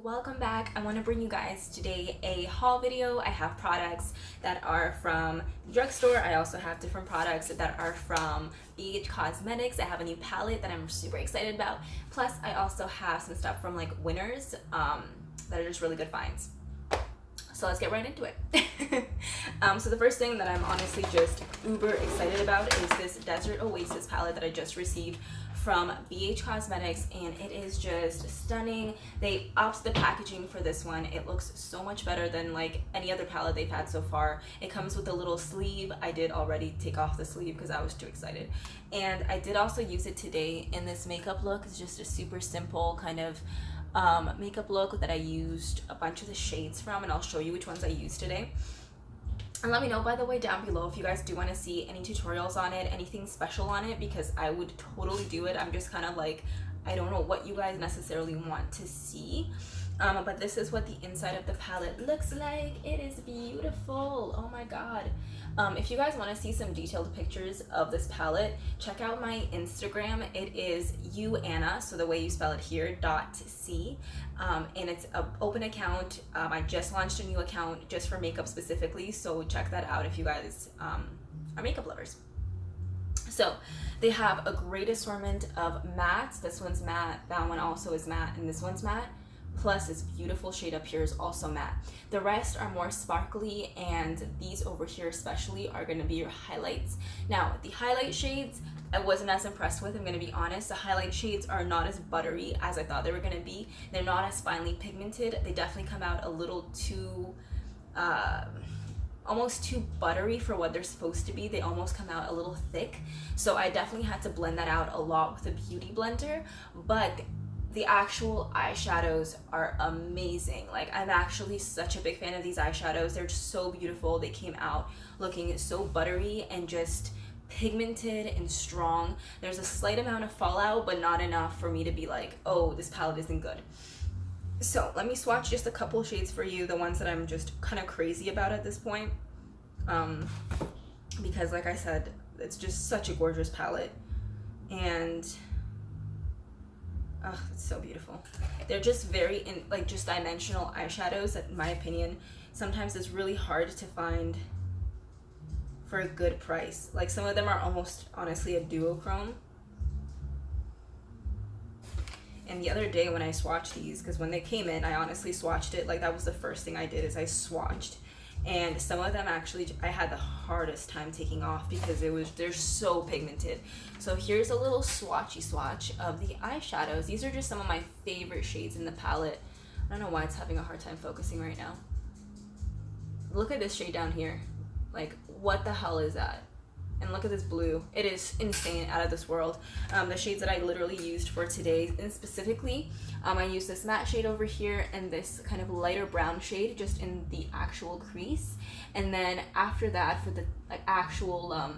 welcome back. I want to bring you guys today a haul video. I have products that are from the drugstore. I also have different products that are from BH Cosmetics. I have a new palette that I'm super excited about. Plus, I also have some stuff from like Winners that are just really good finds. So let's get right into it. So the first thing that I'm honestly just uber excited about is this Desert Oasis palette that I just received from BH Cosmetics, and it is just stunning. They upped the packaging for this one. It looks so much better than like any other palette they've had so far. It comes with a little sleeve. I did already take off the sleeve because I was too excited. And I did also use it today in this makeup look. It's just a super simple kind of makeup look that I used a bunch of the shades from, and I'll show you which ones I used today. And let me know, by the way, down below if you guys do want to see any tutorials on it, anything special on it, because I would totally do it. I'm just kind of like, I don't know what you guys necessarily want to see. But this is what the inside of the palette looks like. It is beautiful. Oh my god. If you guys want to see some detailed pictures of this palette, check out my Instagram. It is YouAnna, so the way you spell it here, .c. And it's an open account. I just launched a new account just for makeup specifically, so check that out if you guys are makeup lovers. So they have a great assortment of mattes. This one's matte, that one also is matte, and this one's matte. Plus this beautiful shade up here is also matte. The rest are more sparkly, and these over here especially are going to be your highlights. Now the highlight shades I wasn't as impressed with, I'm going to be honest. The highlight shades are not as buttery as I thought they were going to be. They're not as finely pigmented. They definitely come out a little too almost too buttery for what they're supposed to be. They almost come out a little thick, so I definitely had to blend that out a lot with a beauty blender. But the actual eyeshadows are amazing. Like, I'm actually such a big fan of these eyeshadows. They're just so beautiful. They came out looking so buttery and just pigmented and strong. There's a slight amount of fallout, but not enough for me to be like, oh, this palette isn't good. So let me swatch just a couple shades for you, the ones that I'm just kind of crazy about at this point. Because like I said, it's just such a gorgeous palette. And oh, it's so beautiful. They're just very just dimensional eyeshadows that, in my opinion, sometimes is really hard to find for a good price. Like, some of them are almost honestly a duochrome. And the other day when I swatched these, because when they came in, I honestly swatched it. Like, that was the first thing I did, is I swatched. And some of them actually I had the hardest time taking off because they're so pigmented. So here's a little swatchy swatch of the eyeshadows. These are just some of my favorite shades in the palette. I don't know why it's having a hard time focusing right now. Look at this shade down here. Like, what the hell is that? And look at this blue. It is insane, out of this world. The shades that I literally used for today, and specifically, I used this matte shade over here and this kind of lighter brown shade just in the actual crease. And then after that, for the actual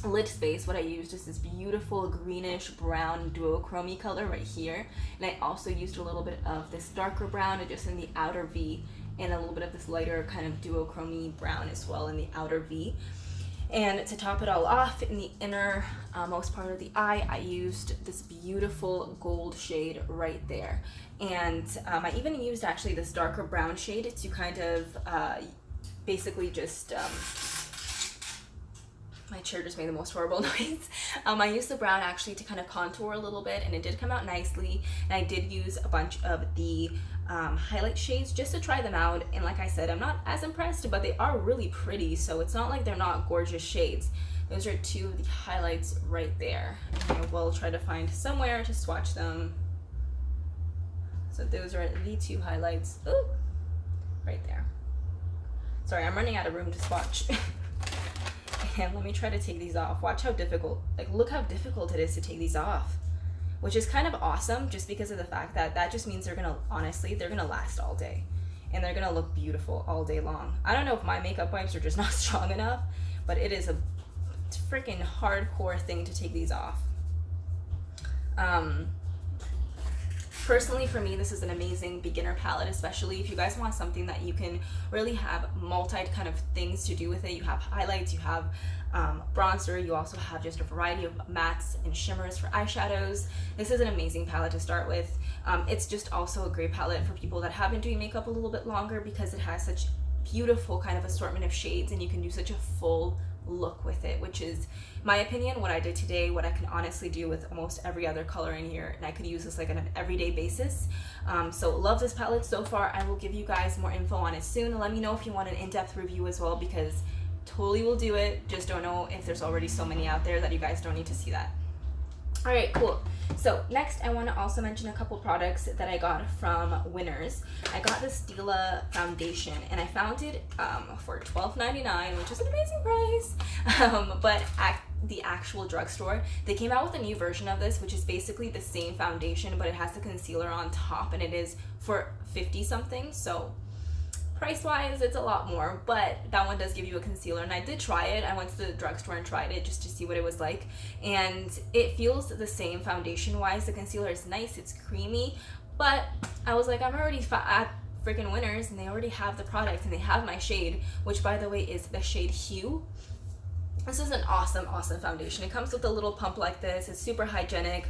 lid space, what I used is this beautiful greenish brown duochrome color right here. And I also used a little bit of this darker brown just in the outer V, and a little bit of this lighter kind of duochrome brown as well in the outer V. And to top it all off, in the inner most part of the eye, I used this beautiful gold shade right there. And I even used actually this darker brown shade to kind of basically just, my chair just made the most horrible noise. I used the brown actually to kind of contour a little bit, and it did come out nicely. And I did use a bunch of the highlight shades just to try them out. And like I said, I'm not as impressed, but they are really pretty, so it's not like they're not gorgeous shades. Those are two of the highlights right there. And I will try to find somewhere to swatch them. So those are the two highlights. Ooh, right there. Sorry, I'm running out of room to swatch. And let me try to take these off. Watch how difficult, like, look how difficult it is to take these off, which is kind of awesome just because of the fact that that just means they're gonna last all day, and they're gonna look beautiful all day long. I don't know if my makeup wipes are just not strong enough, but it is a freaking hardcore thing to take these off. Personally, for me, this is an amazing beginner palette, especially if you guys want something that you can really have multi kind of things to do with it. You have highlights, you have bronzer, you also have just a variety of mattes and shimmers for eyeshadows. This is an amazing palette to start with. It's just also a great palette for people that have been doing makeup a little bit longer because it has such beautiful kind of assortment of shades and you can do such a full look with it, which is my opinion, what I did today, what I can honestly do with almost every other color in here, and I could use this like on an everyday basis. So love this palette so far. I will give you guys more info on it soon. Let me know if you want an in-depth review as well, because totally will do it. Just don't know if there's already so many out there that you guys don't need to see that. All right, cool. So next I want to also mention a couple products that I got from Winners. I got this Stila foundation and I found it for $12.99, which is an amazing price. But at the actual drugstore, they came out with a new version of this, which is basically the same foundation, but it has the concealer on top, and it is for 50 something. So price wise, it's a lot more, but that one does give you a concealer, and I did try it. I went to the drugstore and tried it just to see what it was like, and it feels the same foundation wise. The concealer is nice, it's creamy, but I was like, I'm already at freaking Winners and they already have the product and they have my shade, which by the way is the shade Hue. This is an awesome foundation. It comes with a little pump like this. It's super hygienic,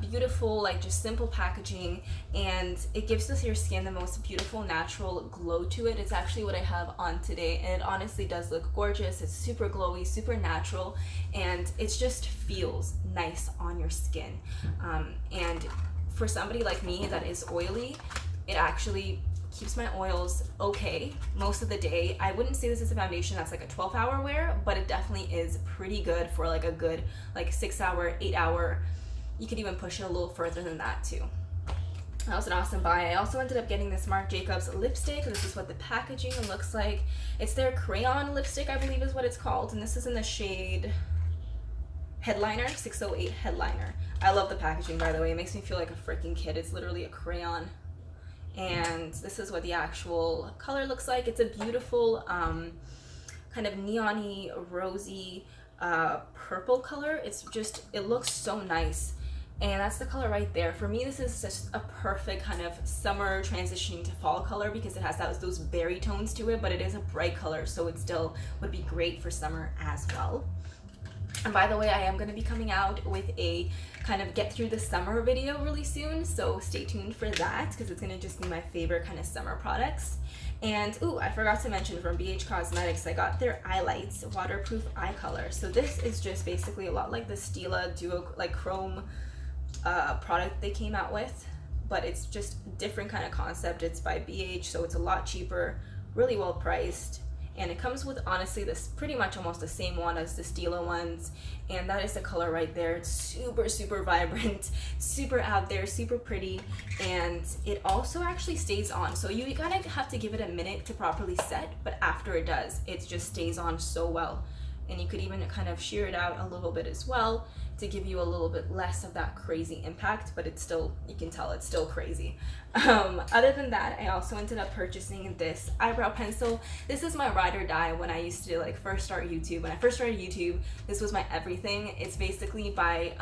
beautiful, like just simple packaging, and it gives your skin the most beautiful natural glow to it. It's actually what I have on today, and it honestly does look gorgeous. It's super glowy, super natural, and it just feels nice on your skin. And for somebody like me that is oily, it actually keeps my oils okay most of the day. I wouldn't say this is a foundation that's like a 12-hour wear, but it definitely is pretty good for like a good like 6-hour, 8-hour. You could even push it a little further than that too. That was an awesome buy. I also ended up getting this Marc Jacobs lipstick. This is what the packaging looks like. It's their crayon lipstick, I believe is what it's called, and this is in the shade Headliner, 608 Headliner. I love the packaging, by the way. It makes me feel like a freaking kid. It's literally a crayon. And this is what the actual color looks like. It's a beautiful kind of neon-y, rosy purple color. It looks so nice, and that's the color right there. For me, this is just a perfect kind of summer transitioning to fall color because it has those berry tones to it, but it is a bright color, so it still would be great for summer as well. And by the way, I am going to be coming out with a kind of get through the summer video really soon, so stay tuned for that because it's going to just be my favorite kind of summer products. And ooh, I forgot to mention from BH Cosmetics, I got their Eyelights waterproof eye color. So this is just basically a lot like the Stila Duo like Chrome product they came out with, but it's just a different kind of concept. It's by BH, so it's a lot cheaper, really well priced. And it comes with, honestly, this pretty much almost the same one as the Stila ones, and that is the color right there. It's super vibrant, super out there, super pretty, and it also actually stays on. So you kind of have to give it a minute to properly set, but after it does, it just stays on so well. And you could even kind of sheer it out a little bit as well to give you a little bit less of that crazy impact, but it's still, you can tell it's still crazy. Other than that, I also ended up purchasing this eyebrow pencil. This is my ride or die when I used to like first start YouTube. When I first started YouTube, this was my everything. It's basically by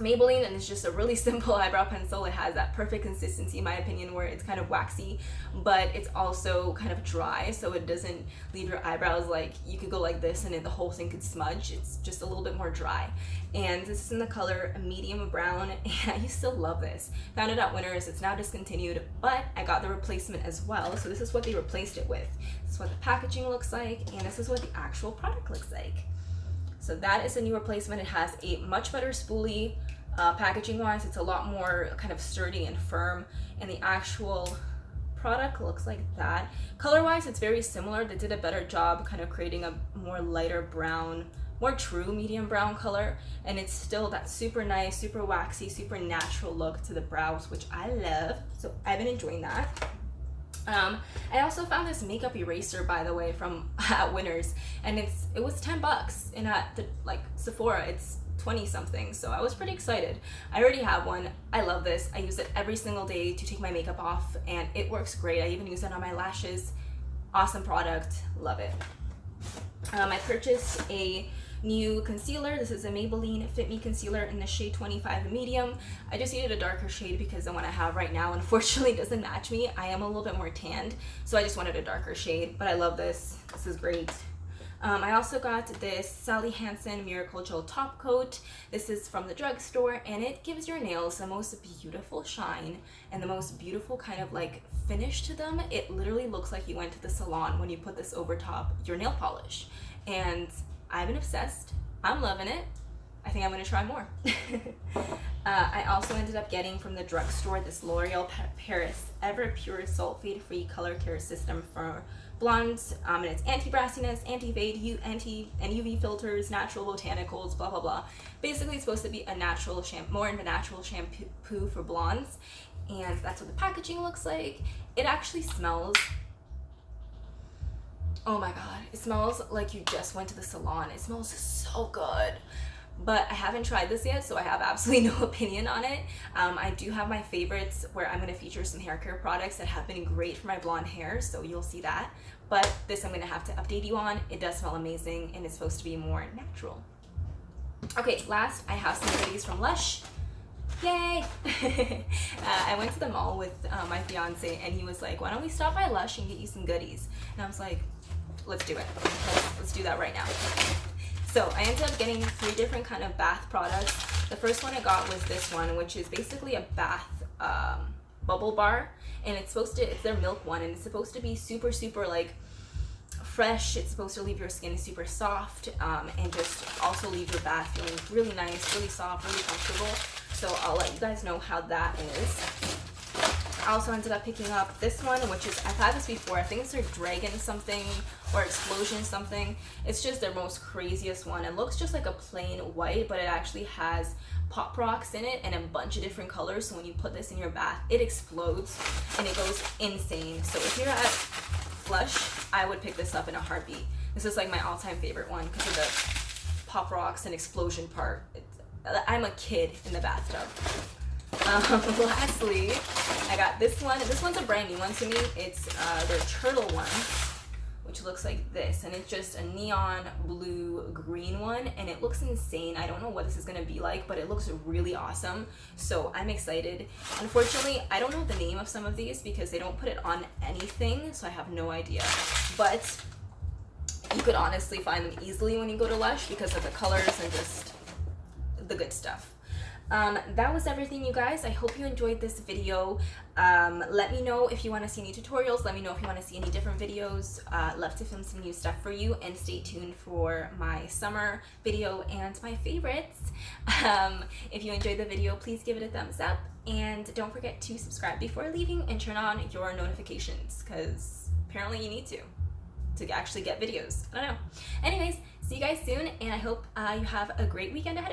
Maybelline, and it's just a really simple eyebrow pencil. It has that perfect consistency, in my opinion, where it's kind of waxy, but it's also kind of dry, so it doesn't leave your eyebrows like you could go like this and then the whole thing could smudge. It's just a little bit more dry. And this is in the color medium brown, and I used to love this. Found it at Winners. It's now discontinued, but I got the replacement as well. So this is what they replaced it with. This is what the packaging looks like, and this is what the actual product looks like. So that is a new replacement. It has a much better spoolie. Packaging wise, it's a lot more kind of sturdy and firm, and the actual product looks like that. Color wise, it's very similar. They did a better job kind of creating a more lighter brown, more true medium brown color, and it's still that super nice, super waxy, super natural look to the brows, which I love. So I've been enjoying that. I also found this makeup eraser, by the way, from Winners, and it was $10, and at the Sephora it's 20 something, so I was pretty excited. I already have one. I love this. I use it every single day to take my makeup off, and it works great. I even use it on my lashes. Awesome product. Love it. I purchased a new concealer. This is a Maybelline Fit Me concealer in the shade 25 medium. I just needed a darker shade because the one I have right now unfortunately doesn't match me. I am a little bit more tanned, so I just wanted a darker shade, but I love this. This is great. I also got this Sally Hansen Miracle Gel Top Coat. This is from the Drugstore, and it gives your nails the most beautiful shine and the most beautiful kind of like finish to them. It literally looks like you went to the salon when you put this over top your nail polish. And I've been obsessed. I'm loving it. I think I'm gonna try more. I also ended up getting from the Drugstore this L'Oreal Paris Ever Pure Sulfate Free Color Care System for blondes, and it's anti-brassiness, anti-fade, and UV filters, natural botanicals, blah blah blah. Basically, it's supposed to be a natural more of a natural shampoo for blondes, and that's what the packaging looks like. It actually smells, oh my god, it smells like you just went to the salon. It smells so good. But I haven't tried this yet, so I have absolutely no opinion on it. I do have my favorites where I'm going to feature some hair care products that have been great for my blonde hair, so you'll see that. But this I'm going to have to update you on. It does smell amazing, and it's supposed to be more natural. Okay, last I have some goodies from Lush. Yay! I went to the mall with my fiance, and he was like, why don't we stop by Lush and get you some goodies? And I was like, let's do it. Let's do that right now. So I ended up getting 3 different kind of bath products. The first one I got was this one, which is basically a bath bubble bar, and it's their milk one, and it's supposed to be super like fresh. It's supposed to leave your skin super soft, and just also leave your bath feeling really nice, really soft, really comfortable. So I'll let you guys know how that is. I also ended up picking up this one, which is, I've had this before. I think it's their Dragon something or Explosion something. It's just their most craziest one. It looks just like a plain white, but it actually has pop rocks in it and a bunch of different colors. So when you put this in your bath, it explodes and it goes insane. So if you're at Lush, I would pick this up in a heartbeat. This is like my all-time favorite one because of the pop rocks and explosion part. I'm a kid in the bathtub. Lastly, I got this one. This one's a brand new one to me. It's their turtle one, which looks like this, and it's just a neon blue green one, and it looks insane. I don't know what this is gonna be like, but it looks really awesome, so I'm excited. Unfortunately, I don't know the name of some of these because they don't put it on anything, so I have no idea, but you could honestly find them easily when you go to Lush because of the colors and just the good stuff. That was everything, you guys. I hope you enjoyed this video. Let me know if you want to see any tutorials. Let me know if you want to see any different videos. Love to film some new stuff for you, and stay tuned for my summer video and my favorites. If you enjoyed the video, please give it a thumbs up, and don't forget to subscribe before leaving and turn on your notifications, because apparently you need to actually get videos. I don't know. Anyways, see you guys soon, and I hope you have a great weekend ahead of you.